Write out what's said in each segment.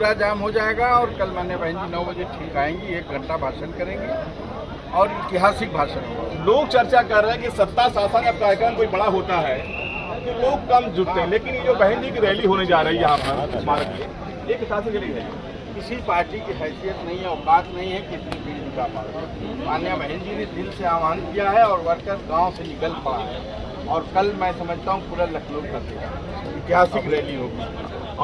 पूरा जाम हो जाएगा और कल माननीय बहन जी 9 बजे ठीक आएंगी, 1 घंटा भाषण करेंगी और ऐतिहासिक भाषण होगा। लोग चर्चा कर रहे हैं कि सत्ता शासन जब कार्यक्रम कोई बड़ा होता है तो लोग कम जुटते हैं, लेकिन ये जो बहन जी की रैली होने जा रही है यहाँ पर स्मारक की, एक हिसाब से चली है। किसी पार्टी की हैसियत नहीं है, औकात नहीं है कि इतनी भीड़ जुटा पाए। माननीय बहन जी ने दिल से आह्वान किया है और वर्कर गांव से निकल पड़ा है और कल मैं समझता हूं पूरा लखनऊ कर देगा, ऐतिहासिक रैली होगी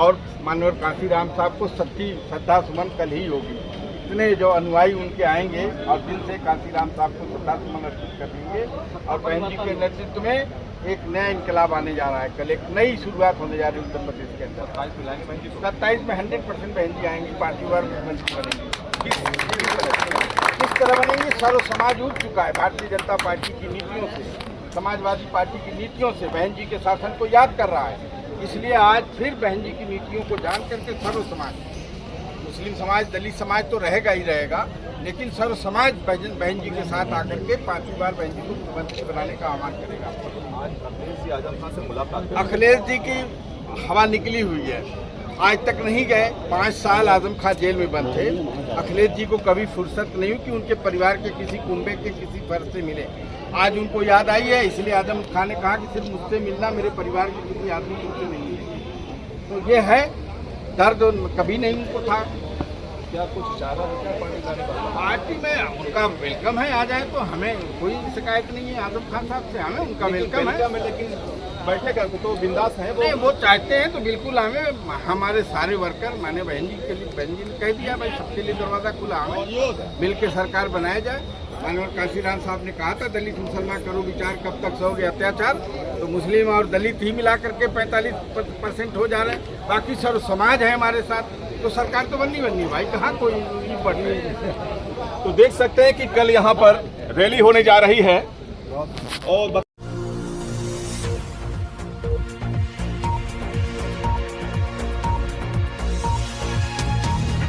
और माननीय कांशीराम साहब को सच्ची श्रद्धा सुमन कल ही होगी। इतने जो अनुयायी उनके आएंगे और दिल से कांशीराम साहब को श्रद्धा सुमन अर्पित कर देंगे और बहन जी के नेतृत्व में एक नया इनकलाब आने जा रहा है। कल एक नई शुरुआत होने जा रही है उत्तर प्रदेश के अंदर। 27 में 100% बहन जी आएंगी, पार्टी वार मुख्यमंत्री बनेंगी। किस तरह बनेंगी? सर्व समाज उठ चुका है भारतीय जनता पार्टी की नीतियों से, समाजवादी पार्टी की नीतियों से बहन जी के शासन को याद कर रहा है। इसलिए आज फिर बहन जी की नीतियों को जान करके सर्व समाज, मुस्लिम समाज, दलित समाज तो रहेगा ही रहेगा, लेकिन सर्व समाज बहन जी के साथ आकर के 5वीं बार बहन जी को मुख्यमंत्री बनाने का आह्वान करेगा। आज अखिलेश जी आजम खान से मुलाकात, अखिलेश जी की हवा निकली हुई है, आज तक नहीं गए। 5 साल आजम खान जेल में बंद थे। अखिलेश जी को कभी फुर्सत नहीं हुई कि उनके परिवार के किसी कुंबे के किसी फर्द से मिले। आज उनको याद आई है, इसलिए आजम खान ने कहा कि सिर्फ मुझसे मिलना, मेरे परिवार के किसी आदमी मुझसे नहीं है। तो ये है दर्द, कभी नहीं उनको था। क्या कुछ इशारा है क्या पार्टी जाने का? पार्टी में उनका वेलकम है, आ जाए तो हमें कोई शिकायत नहीं है आजम खान साहब से, हमें उनका वेलकम है। लेकिन बैठने का तो बिंदास है नहीं, वो चाहते हैं तो बिल्कुल हमें, हमारे सारे वर्कर माने बहन जी के लिए, बहन जी ने कह दिया भाई सबके लिए दरवाज़ा खुला, हमें मिल के सरकार बनाया जाए। माननीय कांशीराम साहब ने कहा था दलित मुसलमान करो विचार, कब तक सहोगे अत्याचार, तो मुस्लिम और दलित ही मिला करके 45% हो जा रहे हैं, बाकी सर्व समाज है हमारे साथ। तो सरकार तो बननी है भाई, कहाँ कोई बढ़नी है। तो देख सकते हैं कि कल यहाँ पर रैली होने जा रही है और